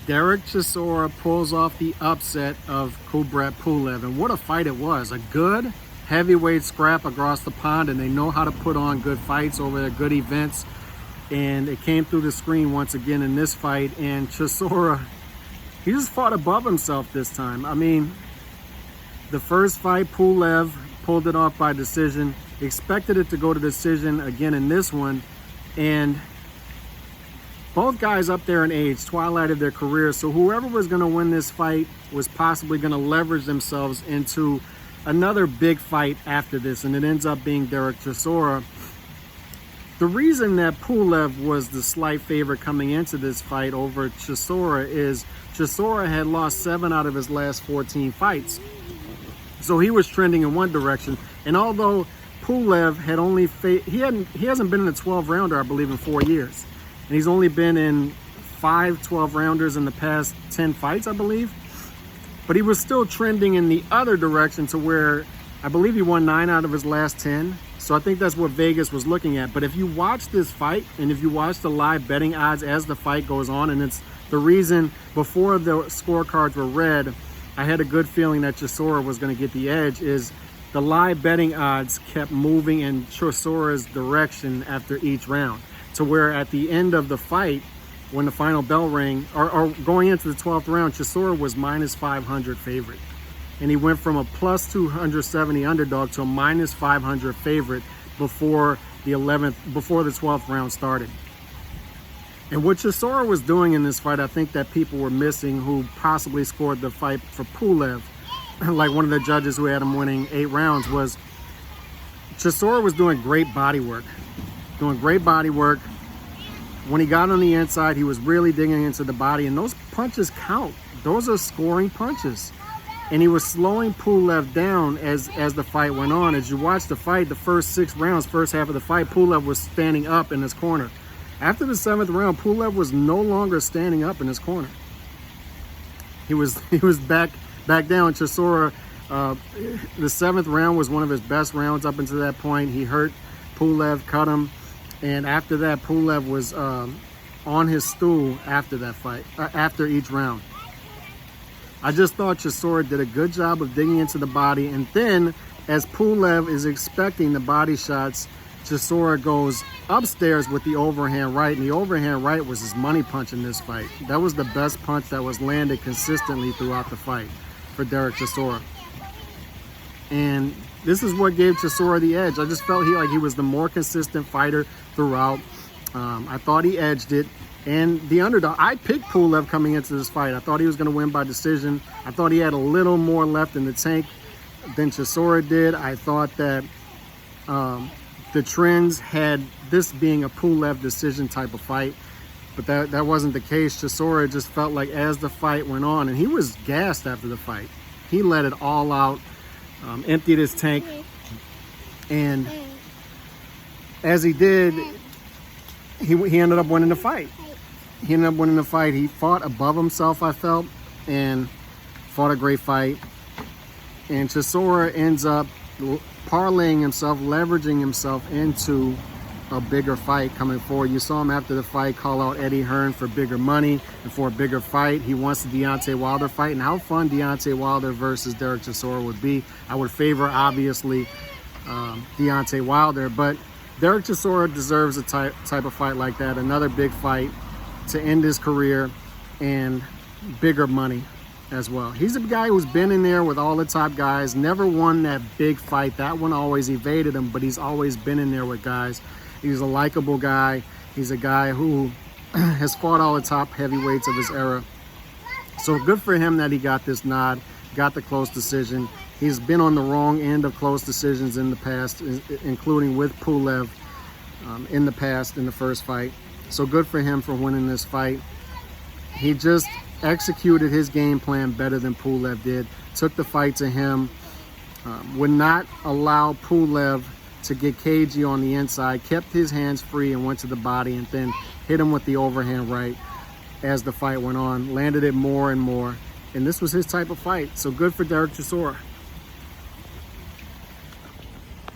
Derek Chisora pulls off the upset of Kubrat Pulev, and what a fight it was. A good heavyweight scrap across the pond, and they know how to put on good fights over there, good events. And it came through the screen once again in this fight, and Chisora, he just fought above himself this time. I mean, the first fight, Pulev pulled it off by decision, expected it to go to decision again in this one, and both guys up there in age, twilight of their careers, so whoever was going to win this fight was possibly going to leverage themselves into another big fight after this, and it ends up being Derek Chisora. The reason that Pulev was the slight favorite coming into this fight over Chisora is Chisora had lost 7 out of his last 14 fights. So he was trending in one direction, and although Pulev had only he hasn't been in a 12-rounder, I believe, in 4 years. And he's only been in 5 12-rounders in the past 10 fights, I believe. But he was still trending in the other direction to where I believe he won 9 out of his last 10. So I think that's what Vegas was looking at. But if you watch this fight, and if you watch the live betting odds as the fight goes on, and it's the reason before the scorecards were read, I had a good feeling that Chisora was going to get the edge, is the live betting odds kept moving in Chisora's direction after each round. To where at the end of the fight, when the final bell rang, or going into the 12th round, Chisora was minus 500 favorite. And he went from a plus 270 underdog to a minus 500 favorite before the 12th round started. And what Chisora was doing in this fight, I think that people were missing who possibly scored the fight for Pulev, like one of the judges who had him winning 8 rounds, was Chisora was doing great body work. When he got on the inside, he was really digging into the body, and those punches count. Those are scoring punches. And he was slowing Pulev down as the fight went on. As you watch the fight, the first 6 rounds, first half of the fight, Pulev was standing up in his corner. After the 7th round, Pulev was no longer standing up in his corner. He was back down. Chisora, the 7th round was one of his best rounds up until that point. He hurt Pulev, cut him. And after that, Pulev was on his stool after that fight, after each round. I just thought Chisora did a good job of digging into the body. And then, as Pulev is expecting the body shots, Chisora goes upstairs with the overhand right. And the overhand right was his money punch in this fight. That was the best punch that was landed consistently throughout the fight for Derek Chisora. And this is what gave Chisora the edge. I just felt he was the more consistent fighter throughout. I thought he edged it. And the underdog, I picked Pulev coming into this fight. I thought he was going to win by decision. I thought he had a little more left in the tank than Chisora did. I thought that the trends had this being a Pulev decision type of fight. But that wasn't the case. Chisora just felt like as the fight went on, and he was gassed after the fight. He let it all out. Emptied his tank, and as he did, he ended up winning the fight. He fought above himself, I felt, and fought a great fight. And Chisora ends up parlaying himself, leveraging himself into a bigger fight coming forward. You saw him after the fight call out Eddie Hearn for bigger money and for a bigger fight. He wants the Deontay Wilder fight, and how fun Deontay Wilder versus Derek Chisora would be. I would favor, obviously, Deontay Wilder, but Derek Chisora deserves a type of fight like that, another big fight to end his career and bigger money as well. He's a guy who's been in there with all the top guys, never won that big fight. That one always evaded him, but he's always been in there with guys. He's a likable guy. He's a guy who has fought all the top heavyweights of his era. So good for him that he got this nod, got the close decision. He's been on the wrong end of close decisions in the past, including with Pulev in the past, in the first fight. So good for him for winning this fight. He just executed his game plan better than Pulev did. Took the fight to him. Would not allow Pulev to get cagey on the inside, kept his hands free and went to the body, and then hit him with the overhand right as the fight went on, landed it more and more. And this was his type of fight. So good for Derek Chisora.